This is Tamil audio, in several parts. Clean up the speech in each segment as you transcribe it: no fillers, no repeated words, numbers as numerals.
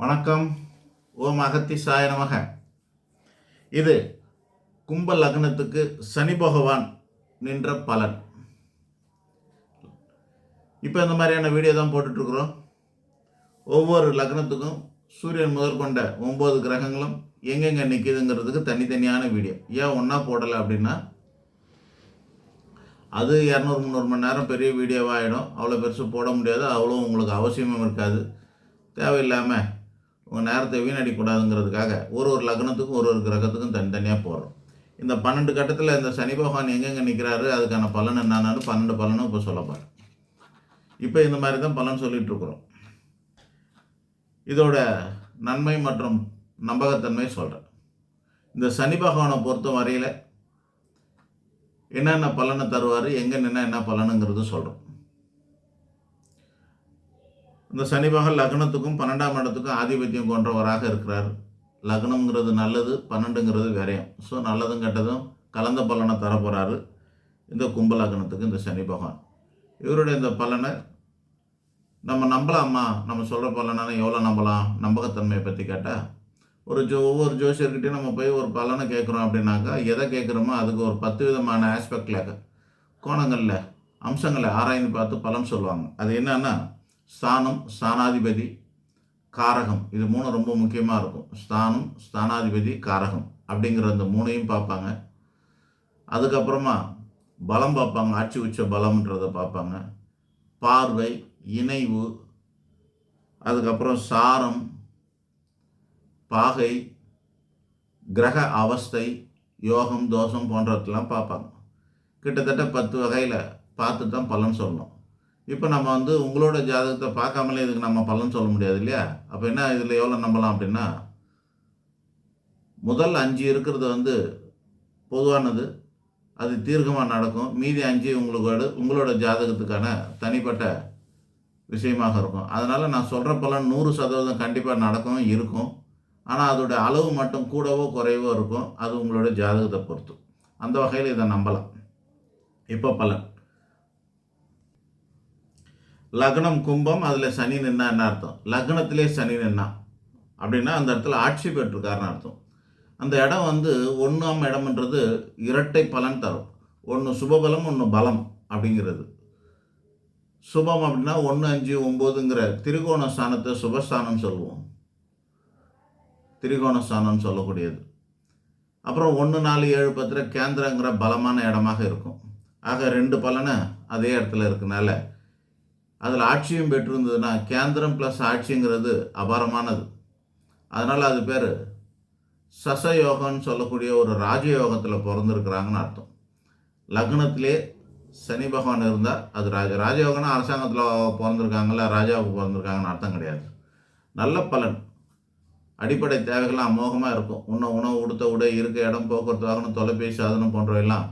வணக்கம். ஓம் அகத்திசாய நமக. இது கும்ப லக்னத்துக்கு சனி பகவான் நின்ற பலன். இப்போ இந்த மாதிரியான வீடியோ தான் போட்டுட்ருக்குறோம். ஒவ்வொரு லக்னத்துக்கும் சூரியன் முதல் கொண்ட 9 கிரகங்களும் எங்கெங்கே நிற்கிதுங்கிறதுக்கு தனித்தனியான வீடியோ. ஏன் ஒன்றா போடலை அப்படின்னா அது 200-300 மணி நேரம் பெரிய வீடியோவாகிடும். அவ்வளோ பெருசு போட முடியாது. அவ்வளோ உங்களுக்கு அவசியமும் இருக்காது. தேவையில்லாமல் உங்கள் நேரத்தை வீணடிக்கூடாதுங்கிறதுக்காக ஒரு லக்னத்துக்கும் ஒரு கிரகத்துக்கும் தனித்தனியாக போடுறோம். இந்த 12 கட்டத்தில் இந்த சனி பகவான் எங்கெங்கே நிற்கிறாரு, அதுக்கான பலன் என்னன்னு 12 பலனும் இப்போ சொல்லப்பாரு. இப்போ இந்த மாதிரி தான் பலன் சொல்லிகிட்ருக்குறோம். இதோட நன்மை மற்றும் நம்பகத்தன்மை சொல்கிறேன். இந்த சனி பகவானை பொறுத்த வரையில் என்னென்ன பலனை தருவார், எங்கே நின்னா என்ன பலனுங்கிறது சொல்கிறோம். இந்த சனி பகவான் லக்னத்துக்கும் 12ஆம் இடத்துக்கும் ஆதிபத்தியம் கொண்டவராக இருக்கிறார். லக்னம்ங்கிறது நல்லது, 12ங்கிறது விரயம். ஸோ நல்லதும் கெட்டதும் கலந்த பலனை தரப்போகிறாரு இந்த கும்ப லக்னத்துக்கு இந்த சனி பகவான். இவருடைய இந்த பலனை நம்ம நம்பலாமா? நம்ம சொல்கிற பலனை எவ்வளோ நம்பலாம்? நம்பகத்தன்மையை பற்றி கேட்டால் ஒவ்வொரு ஜோசியர்கிட்டையும் நம்ம போய் ஒரு பலனை கேட்குறோம் அப்படின்னாக்கா எதை கேட்குறோமோ அதுக்கு ஒரு 10 விதமான ஆஸ்பெக்டில் கோணங்களில் அம்சங்களை ஆராய்ந்து பார்த்து பலன் சொல்லுவாங்க. அது என்னன்னா ஸ்தானம், ஸ்தானாதிபதி, காரகம், இது 3 ரொம்ப முக்கியமாக இருக்கும். ஸ்தானம், ஸ்தானாதிபதி, காரகம் அப்படிங்கிற அந்த 3ஐயும் பார்ப்பாங்க. அதுக்கப்புறமா பலம் பார்ப்பாங்க, ஆட்சி உச்ச பலம்ன்றதை பார்ப்பாங்க. பார்வை, இணைவு, அதுக்கப்புறம் சாரம், பாகை, கிரக அவஸ்தை, யோகம், தோஷம் போன்றதெல்லாம் பார்ப்பாங்க. கிட்டத்தட்ட 10 வகையில் பார்த்து தான் பலன் சொல்லணும். இப்போ நம்ம உங்களோட ஜாதகத்தை பார்க்காமலே இதுக்கு நம்ம பலன் சொல்ல முடியாது இல்லையா? அப்போ என்ன இதில் எவ்வளோ நம்பலாம் அப்படின்னா, முதல் 5 இருக்கிறது பொதுவானது, அது தீர்க்கமாக நடக்கும். மீதி 5 உங்களோட ஜாதகத்துக்கான தனிப்பட்ட விஷயமாக இருக்கும். அதனால் நான் சொல்கிற பலன் 100% கண்டிப்பாக நடக்கும் இருக்கும். ஆனால் அதோட அளவு மட்டும் கூடவோ குறைவோ இருக்கும். அது உங்களோட ஜாதகத்தை பொறுத்து. அந்த வகையில் இதை நம்பலாம். இப்போ பலன். லக்னம் கும்பம், அதில் சனி நின்னா என்ன அர்த்தம்? லக்னத்திலே சனி நின்னா அப்படின்னா அந்த இடத்துல ஆட்சி பெற்றிருக்காருன்னு அர்த்தம். அந்த இடம் 1ஆம் இடம்ன்றது இரட்டை பலன் தரும். ஒன்று சுபபலம், ஒன்று பலம் அப்படிங்கிறது. சுபம் அப்படின்னா 1, 5, 9ங்கிற திரிகோண ஸ்தானத்தை சுபஸ்தானம் சொல்லுவோம். திரிகோண ஸ்தானம் சொல்லக்கூடியது. அப்புறம் 1, 4, 7, 10 கேந்திரங்கிற பலமான இடமாக இருக்கும். ஆக 2 பலனை அதே இடத்துல இருக்கனால அதில் ஆட்சியும் பெற்றிருந்ததுன்னா கேந்திரம் ப்ளஸ் ஆட்சிங்கிறது அபாரமானது. அதனால் அது பேர் சசயோகம்னு சொல்லக்கூடிய ஒரு ராஜயோகத்தில் பிறந்திருக்கிறாங்கன்னு அர்த்தம். லக்னத்திலே சனி பகவான் இருந்தால் அது ராஜயோகம்னா அரசாங்கத்தில் பிறந்திருக்காங்கல்ல, ராஜாவுக்கு பிறந்திருக்காங்கன்னு அர்த்தம் கிடையாது. நல்ல பலன், அடிப்படை தேவைகள்லாம் அமோகமாக இருக்கும். உணவு, உடுத்த உடை, இருக்க இடம், போக்குவரத்து வாகனம், தொலைபேசி சாதனம் போன்றவையெல்லாம்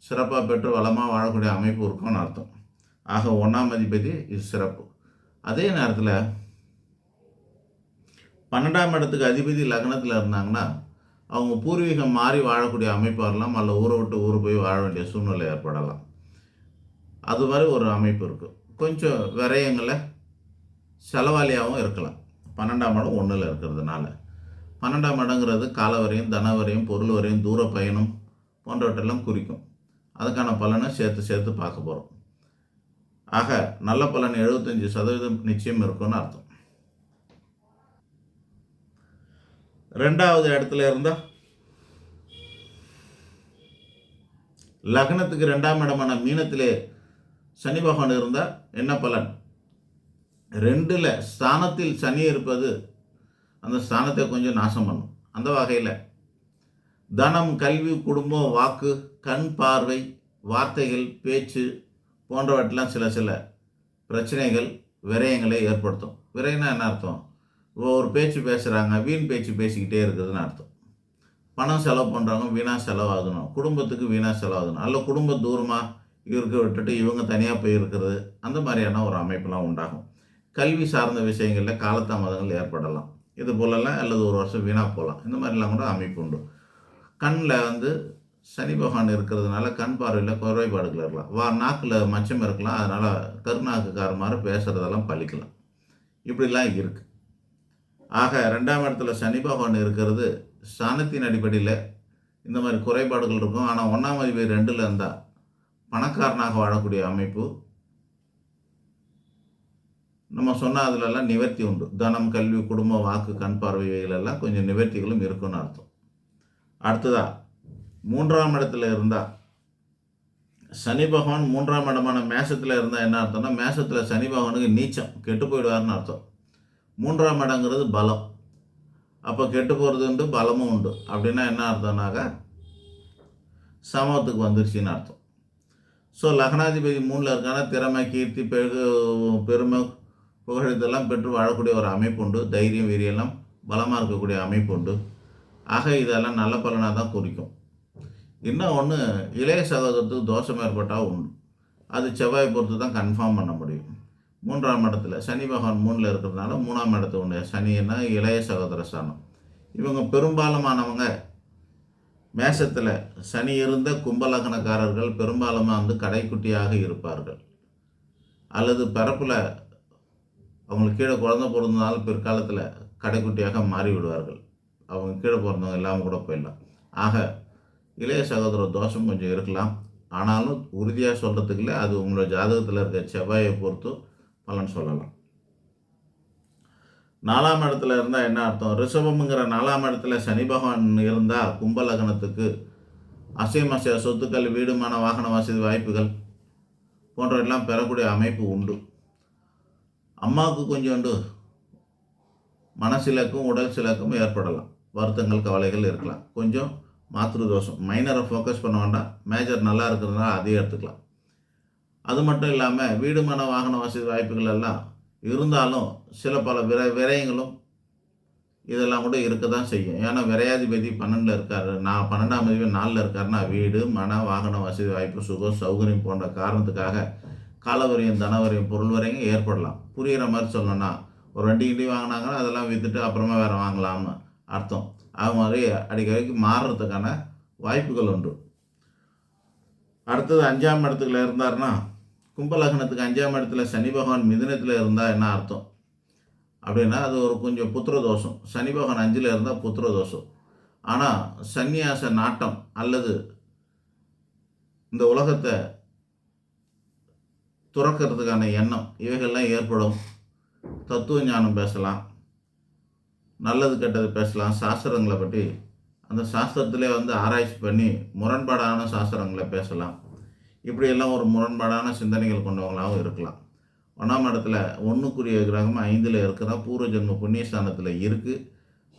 சிறப்பாக பெற்று வளமாக வாழக்கூடிய அமைப்பு இருக்கும்னு அர்த்தம். ஆக 1ஆம் அதிபதி இது சிறப்பு. அதே நேரத்தில் 12ஆம் இடத்துக்கு அதிபதி லக்னத்தில் இருந்தாங்கன்னா அவங்க பூர்வீகம் மாறி வாழக்கூடிய அமைப்பு வரலாம், அல்ல ஊரை விட்டு ஊர் போய் வாழ வேண்டிய சூழ்நிலை ஏற்படலாம். அது மாதிரி ஒரு அமைப்பு இருக்குது. கொஞ்சம் விரயங்களை செலவாளியாகவும் இருக்கலாம். 12ஆம் இடம் 1ல் இருக்கிறதுனால. 12ஆம் இடங்கிறது காலவரையும், தனவரையும், பொருள் வரையும், தூர பயணம் போன்றவற்றெல்லாம் குறிக்கும். அதுக்கான பலனை சேர்த்து பார்க்க போகிறோம். ஆக நல்ல பலன் 75% நிச்சயம் இருக்கும்னு அர்த்தம். 2வது இடத்துல இருந்தால் லக்னத்துக்கு 2ஆம் இடமான மீனத்திலே சனி பகவான் இருந்தால் என்ன பலன்? 2ல் ஸ்தானத்தில் சனி இருப்பது அந்த ஸ்தானத்தை கொஞ்சம் நாசம் பண்ணும். அந்த வகையில் தனம், கல்வி, குடும்பம், வாக்கு, கண் பார்வை, வார்த்தைகள், பேச்சு போன்றவற்றெல்லாம் சில பிரச்சனைகள், விரயங்களை ஏற்படுத்தும். விரயம்னா என்ன அர்த்தம்? ஒரு பேச்சு பேசுகிறாங்க, வீண் பேச்சு பேசிக்கிட்டே இருக்குதுன்னு அர்த்தம். பணம் செலவு பண்ணுறவங்க வீணாக செலவாகணும், குடும்பத்துக்கு வீணாக செலவாகணும், அல்ல குடும்பம் தூரமாக இருக்க விட்டுட்டு இவங்க தனியாக போய் இருக்கிறது, அந்த மாதிரியான ஒரு அமைப்பெல்லாம் உண்டாகும். கல்வி சார்ந்த விஷயங்களில் காலதாமதங்கள் ஏற்படலாம். இது போலலாம் அல்லது ஒரு வருஷம் வீணாக போகலாம். இந்த மாதிரிலாம் கூட அமைப்பு உண்டு. கண்ணில் சனி பகவான் இருக்கிறதுனால கண் பார்வையில் குறைபாடுகள் இருக்கலாம். நாக்கில் மச்சம் இருக்கலாம். அதனால் கருநாக்குக்கார மாதிரி பேசுகிறதெல்லாம் பழிக்கலாம். இப்படிலாம் இருக்குது. ஆக 2ஆம் இடத்துல சனி பகவான் இருக்கிறது ஸ்தானத்தின் அடிப்படையில் இந்த மாதிரி குறைபாடுகள் இருக்கும். ஆனால் 1ஆம் அதிபதி 2ல் இருந்தால் பணக்காரனாக வாழக்கூடிய அமைப்பு நம்ம சொன்ன அதிலெல்லாம் நிவர்த்தி உண்டு. தனம், கல்வி, குடும்பம், வாக்கு, கண் பார்வை இவைகளெல்லாம் கொஞ்சம் நிவர்த்திகளும் இருக்குன்னு அர்த்தம். அடுத்ததா 3ஆம் இடத்துல இருந்தால் சனி பகவான் 3ஆம் இடமான மேஷத்தில் இருந்தால் என்ன அர்த்தம்னா, மேஷத்தில் சனி பகவானுக்கு நீச்சம் கெட்டு போயிடுவார்னு அர்த்தம். 3ஆம் இடங்கிறது பலம். அப்போ கெட்டு போகிறது உண்டு, பலமும் உண்டு. அப்படின்னா என்ன அர்த்தம்னாக்கா சமத்துக்கு வந்துருச்சுன்னு அர்த்தம். ஸோ லக்னாதிபதி 3ல் இருக்கான திறமை, கீர்த்தி, பெருமை, புகழ் இதெல்லாம் பெற்று வாழக்கூடிய ஒரு அமைப்பு உண்டு. தைரியம், வீரியெல்லாம் பலமாக இருக்கக்கூடிய அமைப்பு உண்டு. ஆக இதெல்லாம் நல்ல பலனாக தான் குறிக்கும். இன்னும் ஒன்று, இளைய சகோதரத்துக்கு தோஷம் ஏற்பட்டால் உண்டு. அது செவ்வாயை பொறுத்து தான் கன்ஃபார்ம் பண்ண முடியும். 3ஆம் இடத்துல சனி பகவான் 3ல் இருக்கிறதுனால 3ஆம் இடத்து உண்டு. சனின்னா இளைய சகோதர ஸ்தானம். இவங்க பெரும்பாலுமானவங்க மேஷத்தில் சனி இருந்த கும்பலக்னக்காரர்கள் பெரும்பாலும் கடைக்குட்டியாக இருப்பார்கள். அல்லது பிறப்பில் அவங்களுக்கு கீழே குழந்தை பிறந்ததுனால பிற்காலத்தில் கடைக்குட்டியாக மாறி விடுவார்கள். அவங்க கீழே பிறந்தவங்க இல்லாமல் கூட போயிடலாம். ஆக இளைய சகோதர தோஷம் கொஞ்சம் இருக்கலாம். ஆனாலும் உறுதியாக சொல்கிறதுக்கு இல்லை, அது உங்களோட ஜாதகத்தில் இருக்க செவ்வாயை பொறுத்து பலன் சொல்லலாம். 4ஆம் இடத்துல இருந்தால் என்ன அர்த்தம்? ரிஷபம்ங்கிற 4ஆம் இடத்துல சனி பகவான் இருந்தால் கும்பலக்னத்துக்கு அசைமசைய சொத்துக்கள், வீடு, மன, வாகன வசதி வாய்ப்புகள் போன்றவெல்லாம் பெறக்கூடிய அமைப்பு உண்டு. அம்மாவுக்கு கொஞ்சோண்டு மனசிலக்கும் உடல் சிலக்கும் ஏற்படலாம். வருத்தங்கள், கவலைகள் இருக்கலாம். கொஞ்சம் மாத்ரு தோஷம், மைனரை ஃபோக்கஸ் பண்ண வேண்டாம், மேஜர் நல்லா இருக்கிறதுனால அதையும் எடுத்துக்கலாம். அது மட்டும் இல்லாமல் வீடு, மன, வாகன வசதி வாய்ப்புகள் எல்லாம் இருந்தாலும் சில பல விரயங்களும் இதெல்லாம் கூட இருக்க தான் செய்யும். ஏன்னா விரையாதிபதி 12ல் இருக்கார், 12ஆம் அதிபதி 4ல் இருக்காருன்னா வீடு, மன, வாகன வசதி வாய்ப்பு, சுகம், சௌகரியம் போன்ற காரணத்துக்காக காலவரியம், தனவரியம், பொருள் வரையும் ஏற்படலாம். புரிகிற மாதிரி சொல்லணும்னா, ஒரு வண்டி கிண்டி வாங்கினாங்கன்னா அதெல்லாம் விற்றுட்டு அப்புறமா வேறு வாங்கலாம்னு அர்த்தம். அது மாதிரி அடிக்கடிக்கு மாறுறதுக்கான வாய்ப்புகள் உண்டு. அடுத்தது 5ஆம் இடத்துல இருந்தார்னா, கும்பலக்னத்துக்கு 5ஆம் இடத்துல சனி பகவான் மிதுனத்தில் இருந்தால் என்ன அர்த்தம் அப்படின்னா, அது ஒரு கொஞ்சம் புத்திர தோஷம். சனி பகவான் 5ல் இருந்தால் புத்திர தோஷம். ஆனால் சந்நியாச நாட்டம் அல்லது இந்த உலகத்தை துறக்கிறதுக்கான எண்ணம் இவைகள்லாம் ஏற்படும். தத்துவ ஞானம் பேசலாம், நல்லது கெட்டது பேசலாம், சாஸ்திரங்களை பற்றி அந்த சாஸ்திரத்திலே ஆராய்ச்சி பண்ணி முரண்பாடான சாஸ்திரங்களை பேசலாம். இப்படியெல்லாம் ஒரு முரண்பாடான சிந்தனைகள் கொண்டவங்களாகவும் இருக்கலாம். 1ஆம் இடத்துல 1க்குரிய கிரகம் 5ல் இருக்கிறா, பூர்வ ஜென்ம புண்ணியஸ்தானத்தில் இருக்குது.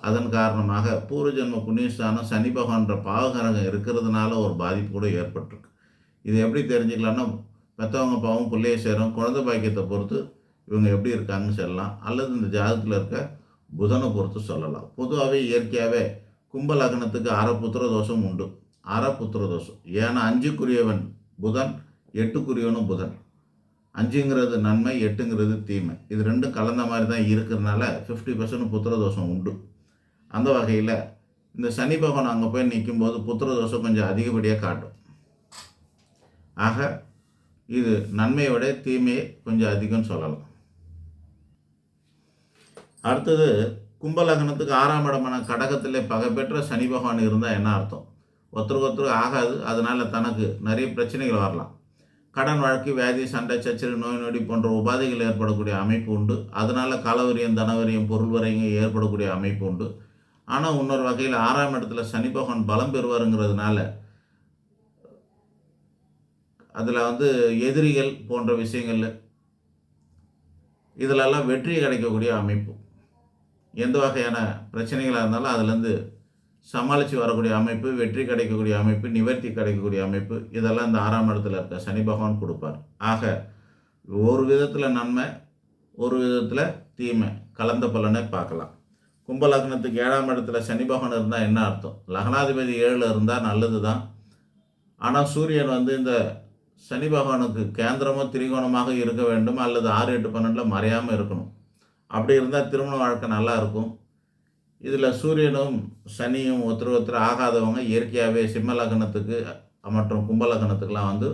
அதன் காரணமாக பூர்வ ஜென்ம புண்ணியஸ்தானம் சனி பகவான்ற பாவகரகம் இருக்கிறதுனால ஒரு பாதிப்பு கூட ஏற்பட்டிருக்கு. இது எப்படி தெரிஞ்சுக்கலான்னா, பெற்றவங்க பாவம் பிள்ளையை சேரும், குழந்தை பாக்கியத்தை பொறுத்து இவங்க எப்படி இருக்காங்கன்னு சொல்லலாம். அல்லது இந்த ஜாதகத்தில் இருக்க புதனை பொறுத்து சொல்லலாம். பொதுவாகவே இயற்கையாகவே கும்ப லக்னத்துக்கு அறப்புத்திர தோஷம் உண்டு. அறப்புத்திர தோஷம் ஏன்னா 5க்குரியவன் புதன், 8க்குரியவனும் புதன். 5ங்கிறது நன்மை, 8ங்கிறது தீமை. இது ரெண்டும் கலந்த மாதிரி தான் இருக்கிறதுனால 50% புத்திர தோஷம் உண்டு. அந்த வகையில் இந்த சனி பகவான் அங்கே போய் நிற்கும்போது புத்திர தோஷம் கொஞ்சம் அதிகப்படியாக காட்டும். ஆக இது நன்மையை விட தீமையை கொஞ்சம் அதிகம்னு சொல்லலாம். அடுத்தது கும்பலக்னத்துக்கு 6ஆம் இடமான கடகத்திலே பகை பெற்ற சனி பகவான் இருந்தால் என்ன அர்த்தம்? ஒருத்தருக்கு ஆகாது, அதனால் தனக்கு நிறைய பிரச்சனைகள் வரலாம். கடன் வழக்கு, வியாதி, சண்டை, சச்சரவு, நோய் நொடி போன்ற உபாதைகள் ஏற்படக்கூடிய அமைப்பு உண்டு. அதனால் காலவரியம், தனவரியம், பொருள் வரையும் ஏற்படக்கூடிய அமைப்பு உண்டு. ஆனால் இன்னொரு வகையில் 6ஆம் இடத்துல சனி பகவான் பலம் பெறுவாருங்கிறதுனால அதில் எதிரிகள் போன்ற விஷயங்கள் இதிலெல்லாம் வெற்றி கிடைக்கக்கூடிய அமைப்பு. எந்த வகையான பிரச்சனைகளாக இருந்தாலும் அதுலேருந்து சமாளித்து வரக்கூடிய அமைப்பு, வெற்றி கிடைக்கக்கூடிய அமைப்பு, நிவர்த்தி கிடைக்கக்கூடிய அமைப்பு, இதெல்லாம் இந்த 6ஆம் இடத்துல இருக்க சனி பகவான் கொடுப்பார். ஆக ஒரு விதத்தில் நன்மை, ஒரு விதத்தில் தீமை கலந்த பலனை பார்க்கலாம். கும்பலக்னத்துக்கு 7ஆம் இடத்துல சனி பகவான் இருந்தால் என்ன அர்த்தம்? லக்னாதிபதி 7ல் இருந்தால் நல்லது தான். ஆனால் சூரியன் இந்த சனி பகவானுக்கு கேந்திரமோ திரிகோணமாக இருக்க வேண்டும், அல்லது 6, 8, 12 மறையாமல் இருக்கணும். அப்படி இருந்தால் திருமண வாழ்க்கை நல்லா இருக்கும். இதில் சூரியனும் சனியும் ஒருத்தர் ஆகாதவங்க இயற்கையாகவே சிம்ம லக்னத்துக்கு மற்றும் கும்ப லக்னத்துக்கெலாம்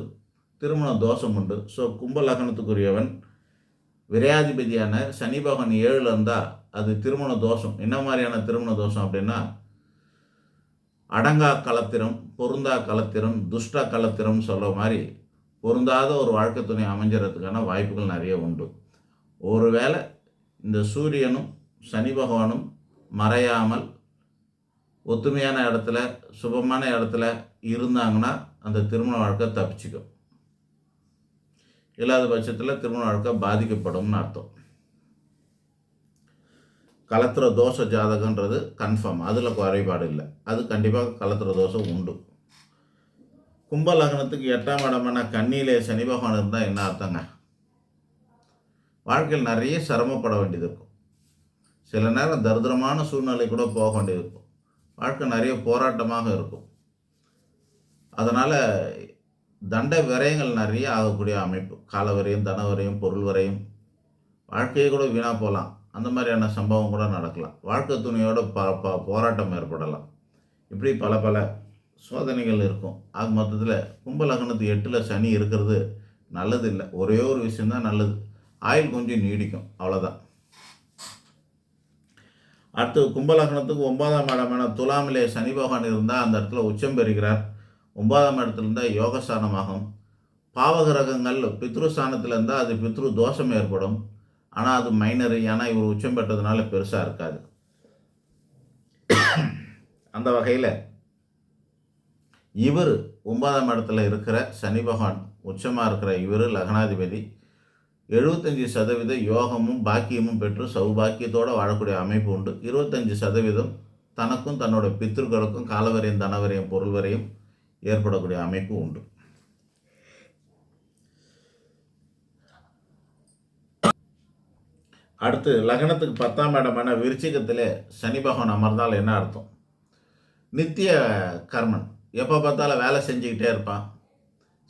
திருமண தோஷம் உண்டு. ஸோ கும்ப லக்னத்துக்குரியவன் விரையாதிபதியான சனி பகவான் 7ல் இருந்தால் அது திருமண தோஷம். என்ன மாதிரியான திருமண தோஷம் அப்படின்னா, அடங்கா களத்திரம், பொருந்தா களத்திரம், துஷ்ட களத்திரம் சொல்கிற மாதிரி பொருந்தாத ஒரு வாழ்க்கை துணை அமைஞ்சிறதுக்கான வாய்ப்புகள் நிறைய உண்டு. ஒருவேளை இந்த சூரியனும் சனி பகவானும் மறையாமல் ஒத்துமையான இடத்துல, சுபமான இடத்துல இருந்தாங்கன்னா அந்த திருமண வாழ்க்கை தப்பிச்சுக்கும். இல்லாத பட்சத்தில் திருமண வாழ்க்கை பாதிக்கப்படும்னு அர்த்தம். கலத்திர தோஷ ஜாதகன்றது கன்ஃபார்ம், அதில் குறைபாடு இல்லை. அது கண்டிப்பாக கலத்திர தோஷம் உண்டு. கும்ப லக்னத்துக்கு 8ஆம் இடமான கன்னியிலே சனி பகவான் இருந்தால் என்ன அர்த்தங்க? வாழ்க்கையில் நிறைய சிரமப்பட வேண்டியது இருக்கும். சில நேரம் தரித்திரமான சூழ்நிலை கூட போக வேண்டியது இருக்கும். வாழ்க்கை நிறைய போராட்டமாக இருக்கும். அதனால் தண்ட விரயங்கள் நிறைய ஆகக்கூடிய அமைப்பு. கால வரையும், தன வரையும், பொருள் வரையும், வாழ்க்கையை கூட வீணாக போகலாம். அந்த மாதிரியான சம்பவம் கூட நடக்கலாம். வாழ்க்கை துணையோட போராட்டம் ஏற்படலாம். இப்படி பல பல சோதனைகள் இருக்கும். ஆக மொத்தத்தில் கும்ப லக்னத்து 8ல் சனி இருக்கிறது நல்லது இல்லை. ஒரே ஒரு விஷயந்தான் நல்லது, ஆயுள் கொஞ்சம் நீடிக்கும், அவ்வளோதான். அடுத்து கும்ப லக்னத்துக்கு 9ஆம் இடமான துலாமிலே சனி பகவான் இருந்தால் அந்த இடத்துல உச்சம் பெறுகிறார். 9ஆம் இடத்துல இருந்தால் யோகஸ்தானமாகும். பாவகிரகங்கள் பித்ருஸ்தானத்தில் இருந்தால் அது பித்ரு தோஷம் ஏற்படும். ஆனால் அது மைனரு. ஏன்னா இவர் உச்சம் பெற்றதுனால பெருசாக இருக்காது. அந்த வகையில் இவர் 9ஆம் இடத்துல இருக்கிற சனி பகவான் உச்சமாக இருக்கிற இவர் லக்னாதிபதி 75% யோகமும் பாக்கியமும் பெற்று சௌபாக்கியத்தோடு வாழக்கூடிய அமைப்பு உண்டு. 25% தனக்கும் தன்னோட பித்ருக்களுக்கும் காலவரையும், தனவரையும், பொருள் வரையும் ஏற்படக்கூடிய அமைப்பு உண்டு. அடுத்து லக்னத்துக்கு 10ஆம் இடமான விருச்சிகத்தில் சனி பகவான் அமர்ந்தால் என்ன அர்த்தம்? நித்திய கர்மன், எப்போ பார்த்தாலும் வேலை செஞ்சுக்கிட்டே இருப்பான்.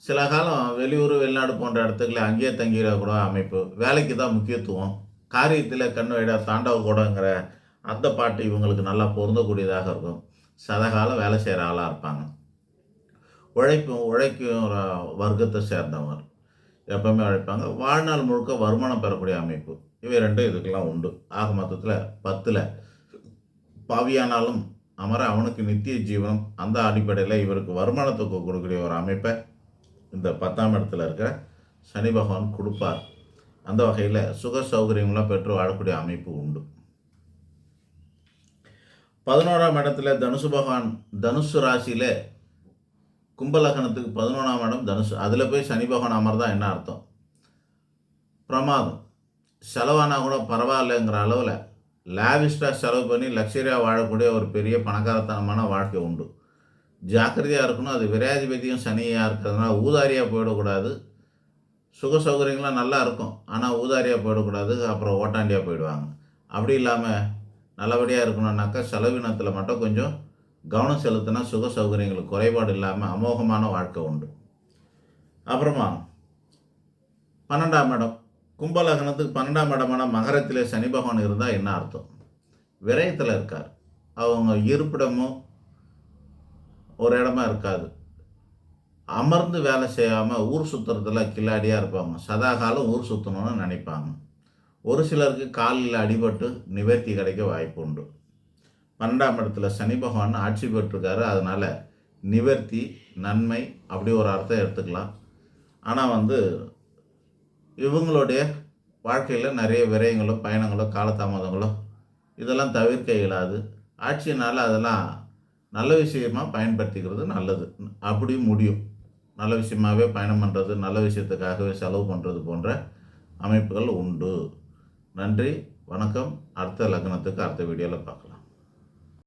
சில காலம் வெளியூர், வெளிநாடு போன்ற இடத்துக்குள்ள அங்கேயே தங்கிடக்கூட அமைப்பு. வேலைக்கு தான் முக்கியத்துவம். காரியத்தில் கண் வைடா தாண்டவ கூடங்கிற அந்த பாட்டு இவங்களுக்கு நல்லா பொருந்தக்கூடியதாக இருக்கும். சதகாலம் வேலை செய்கிற ஆளாக இருப்பாங்க. உழைக்கும் வர்க்கத்தை சேர்ந்தவர், எப்பவுமே உழைப்பாங்க. வாழ்நாள் முழுக்க வருமானம் பெறக்கூடிய அமைப்பு. இவை ரெண்டும் இதுக்கெல்லாம் உண்டு. ஆக மொத்தத்தில் 10ல் பாவியானாலும் அமர அவனுக்கு நித்திய ஜீவனம். அந்த அடிப்படையில் இவருக்கு வருமானத்தை கொடுக்கக்கூடிய ஒரு அமைப்பை இந்த 10ஆம் இடத்துல இருக்கிற சனி பகவான் கொடுப்பார். அந்த வகையில் சுக சௌகரியங்களாம் பெற்று வாழக்கூடிய அமைப்பு உண்டு. 11ஆம் இடத்துல தனுசு பகவான், தனுசு ராசியில் கும்பலகனத்துக்கு 11ஆம் இடம் தனுசு, அதில் போய் சனி பகவான் அமர்தான் என்ன அர்த்தம்? பிரமாதம். செலவானா கூட பரவாயில்லைங்கிற அளவில் லாவிஸ்டாக செலவு பண்ணி லக்ஸரியாக வாழக்கூடிய ஒரு பெரிய பணக்காரத்தனமான வாழ்க்கை உண்டு. ஜாக்கிரதையாக இருக்கணும். அது விரையாதிபதியும் சனியாக இருக்கிறதுனால ஊதாரியாக போயிடக்கூடாது. சுக சௌகரியங்கள்லாம் நல்லா இருக்கும், ஆனால் ஊதாரியாக போயிடக்கூடாது. அப்புறம் ஓட்டாண்டியாக போயிடுவாங்க. அப்படி இல்லாமல் நல்லபடியாக இருக்கணும்னாக்கா செலவினத்தில் மட்டும் கொஞ்சம் கவனம் செலுத்தினா சுக சௌகரியங்களுக்கு குறைபாடு இல்லாமல் அமோகமான வாழ்க்கை உண்டு. அப்புறமா 12ஆம் இடம் கும்பலகனத்துக்கு 12ஆம் இடமான மகரத்திலே சனி பகவான் இருந்தால் என்ன அர்த்தம்? விரயத்தில் இருக்கார். அவங்க இருப்பிடமும் ஒரு இடமா இருக்காது. அமர்ந்து வேலை செய்யாமல் ஊர் சுற்றுறதுல கில்லாடியாக இருப்பாங்க. சதாகாலம் ஊர் சுற்றணும்னு நினைப்பாங்க. ஒரு சிலருக்கு காலில் அடிபட்டு நிவர்த்தி கிடைக்க வாய்ப்பு உண்டு. 12ஆம் இடத்துல சனி பகவான் ஆட்சி பெற்றிருக்காரு. அதனால் நிவர்த்தி, நன்மை அப்படி ஒரு அர்த்தம் எடுத்துக்கலாம். ஆனால் இவங்களுடைய வாழ்க்கையில் நிறைய விரயங்களோ, பயணங்களோ, காலதாமதங்களோ இதெல்லாம் தவிர்க்க இயலாது. ஆட்சியினால் அதெல்லாம் நல்ல விஷயமாக பயன்படுத்திக்கிறது நல்லது. அப்படி முடியும். நல்ல விஷயமாகவே பயணம் பண்ணுறது, நல்ல விஷயத்துக்காகவே செலவு பண்ணுறது போன்ற அமைப்புகள் உண்டு. நன்றி, வணக்கம். அடுத்த லக்னத்துக்கு அடுத்த வீடியோவில் பார்க்கலாம்.